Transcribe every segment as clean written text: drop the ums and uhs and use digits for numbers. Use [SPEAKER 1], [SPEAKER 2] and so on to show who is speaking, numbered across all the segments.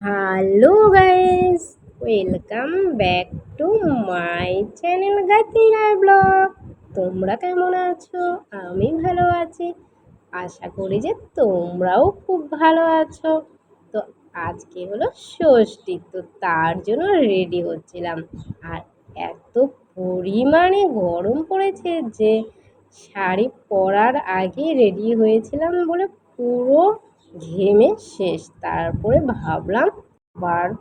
[SPEAKER 1] Hello guys, welcome back to my channel গাতিরা blog. তোমরা কেমন আছো? আমি ভালো আছি। আশা করি যে তোমরাও খুব ভালো আছো। তো আজকে হলো ষষ্ঠী, তো তার জন্য রেডি হচ্ছিলাম। আর এত পরিমাণে গরম পড়েছে যে শাড়ি পরার আগে রেডি হয়েছিলাম বলে পুরো ঘেমে শেষ। তারপরে ভাবলাম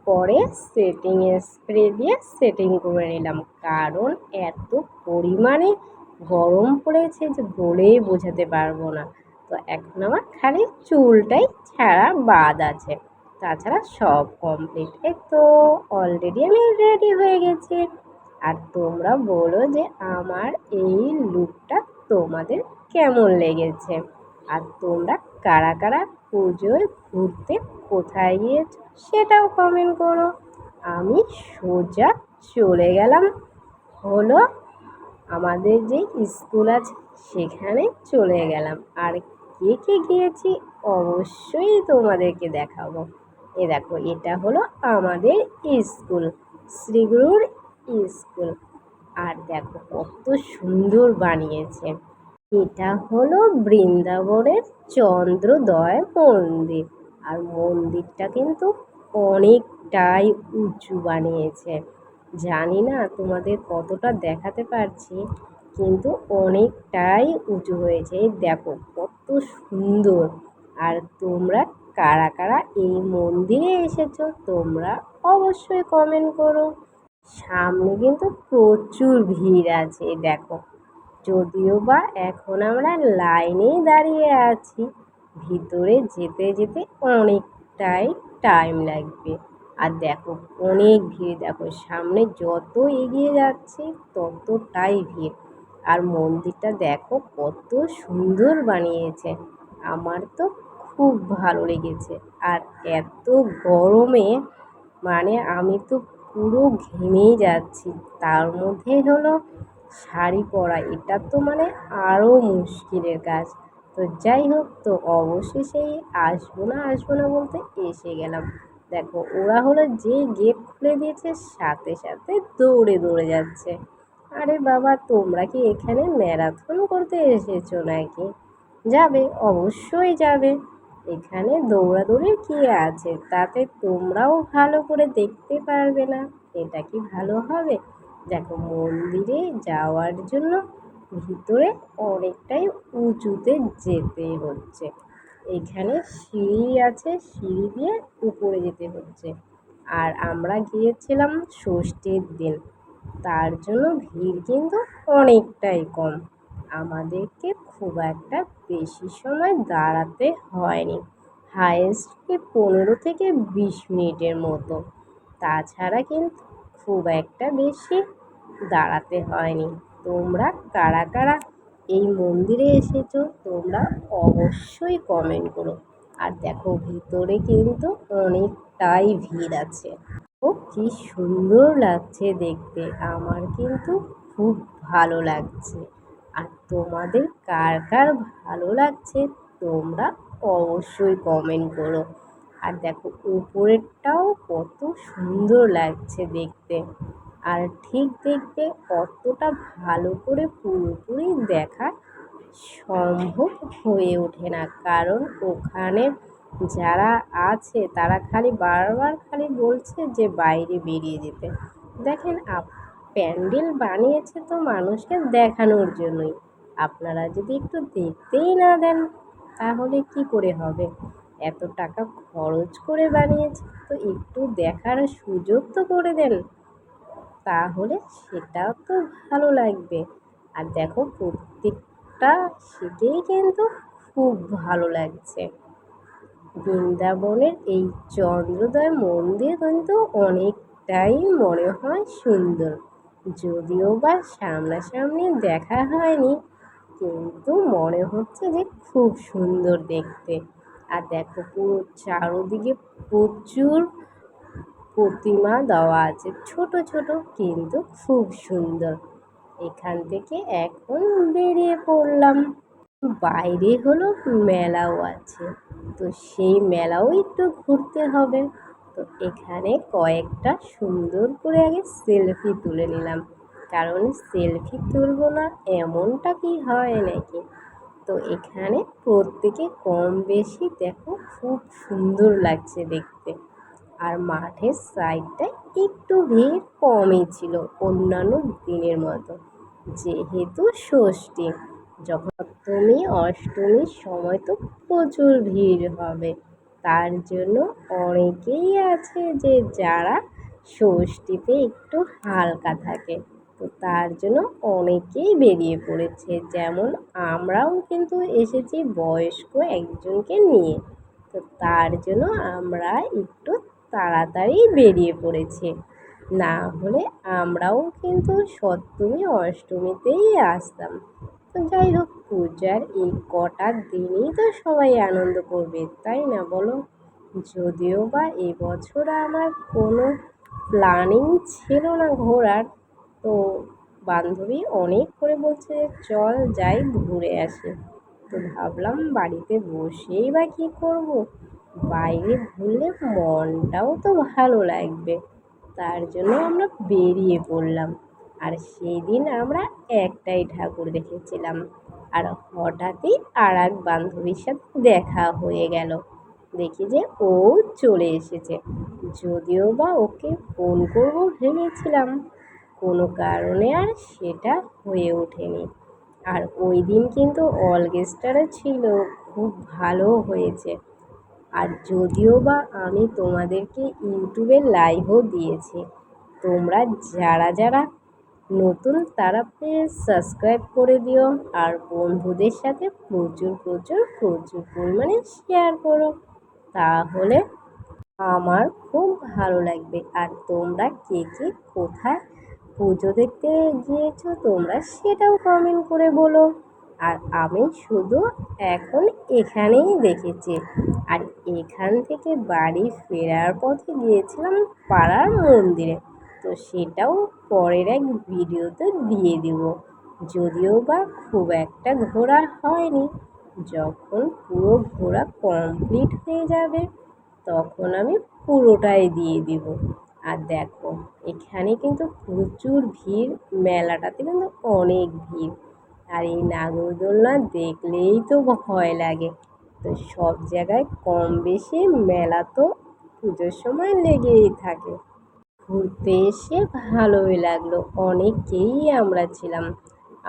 [SPEAKER 1] পরে সেটিং স্প্রে দিয়ে সেটিং করে নিলাম, কারণ এত পরিমাণে গরম পড়েছে যে বলেই বোঝাতে পারবো না। তো এখন আমার খালি চুলটাই ছাড়া বাদ আছে, তাছাড়া সব কমপ্লিট। এই তো অলরেডি আমি রেডি হয়ে গেছি। আর তোমরা বলো যে আমার এই লুকটা তোমাদের কেমন লেগেছে। আর তোমরা কারা কারা পুজোয় ঘুরতে কোথায় গিয়েছো সেটাও কমেন্ট করো। আমি সোজা চলে গেলাম হলো আমাদের যে স্কুল আছে সেখানে চলে গেলাম। আর কে কে গিয়েছি অবশ্যই তোমাদেরকে দেখাবো। এ দেখো, এটা হলো আমাদের স্কুল, শ্রীগুরুর স্কুল। আর দেখো কত সুন্দর বানিয়েছে। এটা হলো বৃন্দাবনের চন্দ্রোদয় মন্দির। আর মন্দিরটা কিন্তু অনেকটাই উঁচু বানিয়েছে। জানি না তোমাদের কতটা দেখাতে পারছি, কিন্তু অনেকটাই উঁচু হয়েছে। এই দেখো কত সুন্দর। আর তোমরা কারা কারা এই মন্দিরে এসেছো তোমরা অবশ্যই কমেন্ট করো। সামনে কিন্তু প্রচুর ভিড় আছে দেখো, যদিও বা এখন আমরা লাইনেই দাঁড়িয়ে আছি। ভিতরে যেতে যেতে অনেকটাই টাইম লাগবে। আর দেখো অনেক ভিড়, দেখো সামনে যত এগিয়ে যাচ্ছে ততটাই ভিড়। আর মন্দিরটা দেখো কত সুন্দর বানিয়েছে, আমার তো খুব ভালো লেগেছে। আর এত গরমে মানে আমি তো পুরো ঘেমেই যাচ্ছি, তার মধ্যে হলো শাড়ি পরা, এটা তো মানে আরও মুশকিলের কাজ। তো যাই হোক, তো অবশেষেই আসবো না বলতে এসে গেলাম। দেখো ওরা হলো যে গেট খুলে দিয়েছে সাথে সাথে দৌড়ে দৌড়ে যাচ্ছে। আরে বাবা, তোমরা কি এখানে ম্যারাথন করতে এসেছো নাকি? যাবে, অবশ্যই যাবে। এখানে দৌড়াদৌড়ির কি আছে, তাতে তোমরাও ভালো করে দেখতে পারবে না, এটা কি ভালো হবে? দেখো মন্দিরে যাওয়ার জন্য ভিতরে অনেকটাই উঁচুতে যেতে হচ্ছে। এখানে সিঁড়ি আছে, সিঁড়ি দিয়ে উপরে যেতে হচ্ছে। আর আমরা গিয়েছিলাম ষষ্ঠীর দিন, তার জন্য ভিড় কিন্তু অনেকটাই কম। আমাদেরকে খুব একটা বেশি সময় দাঁড়াতে হয়নি, হায়েস্ট 15 থেকে 20 মিনিটের মতো। তাছাড়া কিন্তু খুব একটা বেশি দাঁড়াতে হয়নি। তোমরা কারা কারা এই মন্দিরে এসেছো তোমরা অবশ্যই কমেন্ট করো। আর দেখো ভিতরে কিন্তু অনেকটাই ভিড় আছে। ও কি সুন্দর লাগছে দেখতে, আমার কিন্তু খুব ভালো লাগছে। আর তোমাদের কার কার ভালো লাগছে তোমরা অবশ্যই কমেন্ট করো। আর দেখো উপরেরটাও কত সুন্দর লাগছে দেখতে। আর ঠিক দেখতে অতটা ভালো করে পুরোপুরি দেখা সম্ভব হয়ে ওঠে না, কারণ ওখানে যারা আছে তারা খালি বারবার খালি বলছে যে বাইরে বেরিয়ে যেতে। দেখেন প্যান্ডেল বানিয়েছে তো মানুষকে দেখানোর জন্যই, আপনারা যদি একটু দেখতেই না দেন তাহলে কি করে হবে? এত টাকা খরচ করে বানিয়েছে তো একটু দেখার সুযোগ তো করে দেন, তাহলে সেটাও তো ভালো লাগবে। আর দেখো প্রত্যেকটা সিটেই কিন্তু খুব ভালো লাগছে। বৃন্দাবনের এই চন্দ্রোদয় মন্দির কিন্তু অনেকটাই মনে হয় সুন্দর, যদিও বা সামনাসামনি দেখা হয়নি, কিন্তু মনে হচ্ছে যে খুব সুন্দর দেখতে। আর দেখো পুরো চারোদিকে প্রচুর প্রতিমা দেওয়া আছে, ছোট ছোট কিন্তু খুব সুন্দর। এখান থেকে এখন বেরিয়ে পড়লাম। বাইরে হলো মেলাও আছে, তো সেই মেলাও একটু ঘুরতে হবে। তো এখানে কয়েকটা সুন্দর করে আগে সেলফি তুলে নিলাম, কারণ সেলফি তুলবো না এমনটা কি হয় নাকি। তো এখানে প্রত্যেকে কম বেশি দেখো খুব সুন্দর লাগছে দেখতে। আর মাঠের সাইডটায় একটু ভিড় কমই ছিল অন্যান্য দিনের মতো, যেহেতু ষষ্ঠী। যখন সপ্তমী অষ্টমীর সময় তো প্রচুর ভিড় হবে, তার জন্য অনেকেই আছে যে যারা ষষ্ঠীতে একটু হালকা থাকে, তো তার জন্য অনেকেই বেরিয়ে পড়েছে। যেমন আমরাও কিন্তু এসেছি বয়স্ক একজনকে নিয়ে, তো তার জন্য আমরা একটু তাড়াতাড়ি বেরিয়ে পড়েছি, না হলে আমরাও কিন্তু সপ্তমী অষ্টমীতেই আসতাম। তো যাই হোক, পূজার এই কটা দিনই তো সবাই আনন্দ করবে, তাই না বলো। যদিও বা এবছর আমার কোনো প্ল্যানিং ছিল না ঘোরার, তো বান্ধবী অনেক করে বলছে চল যাই ঘুরে আসি। তো ভাবলাম বাড়িতে বসেই বা কী করব, বাইরে ঘুরলে মনটাও তো ভালো লাগবে, তার জন্য আমরা বেরিয়ে পড়লাম। আর সেদিন আমরা একটাই ঠাকুর দেখেছিলাম, আর হঠাৎই আর এক বান্ধবীর সাথে দেখা হয়ে গেল। দেখি যে ও চলে এসেছে, যদিও বা ওকে ফোন করবো ভেবেছিলাম, কোনো কারণে আর সেটা হয়ে ওঠেনি। আর ওই দিন কিন্তু অর্কেস্ট্রাটা ছিল, খুব ভালো হয়েছে। আর যদিও বা আমি তোমাদেরকে ইউটিউবে লাইভও দিয়েছি, তোমরা যারা যারা নতুন তারা প্লিজ সাবস্ক্রাইব করে দিও, আর বন্ধুদের সাথে প্রচুর প্রচুর প্রচুর পরিমাণে শেয়ার করো, তাহলে আমার খুব ভালো লাগবে। আর তোমরা কে কে কোথায় পুজো দেখতে গিয়েছো তোমরা সেটাও কমেন্ট করে বলো। আর আমি শুধু এখন এখানেই দেখেছি, আর এখান থেকে বাড়ি ফেরার পথে গিয়েছিলাম পাড়ার মন্দিরে, তো সেটাও পরের এক ভিডিওতে দিয়ে দেব। যদিও বা খুব একটা ঘোরা হয়নি, যখন পুরো ঘোরা কমপ্লিট হয়ে যাবে তখন আমি পুরোটাই দিয়ে দিব। আর দেখো, এখানে কিন্তু প্রচুর ভিড়, মেলাটাতে কিন্তু অনেক ভিড়। আর এই নাগরদোলনা দেখলেই তো ভয় লাগে। তো সব জায়গায় কম বেশি মেলা তো পুজোর সময় লেগেই থাকে। ঘুরতে এসে ভালোই লাগলো, অনেকেই আমরা ছিলাম।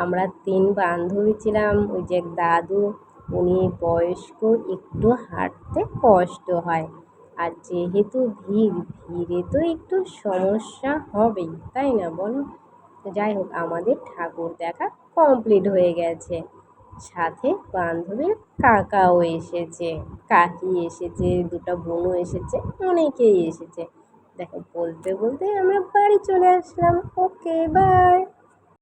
[SPEAKER 1] আমরা 3 বান্ধবী ছিলাম, ওই যে এক দাদু, উনি বয়স্ক, একটু হাঁটতে কষ্ট হয়। আর যেহেতু ভিড়ে তো একটু সমস্যা হবেই, তাই না বলো। তো যাই হোক, আমাদের ঠাকুর দেখা কমপ্লিট হয়ে গেছে। সাথে বান্ধবীর কাকাও এসেছে, কাকি এসেছে, 2টা বোনও এসেছে, অনেকেই এসেছে। দেখো, বলতে বলতে আমরা বাড়ি চলে আসলাম। ওকে, বাই।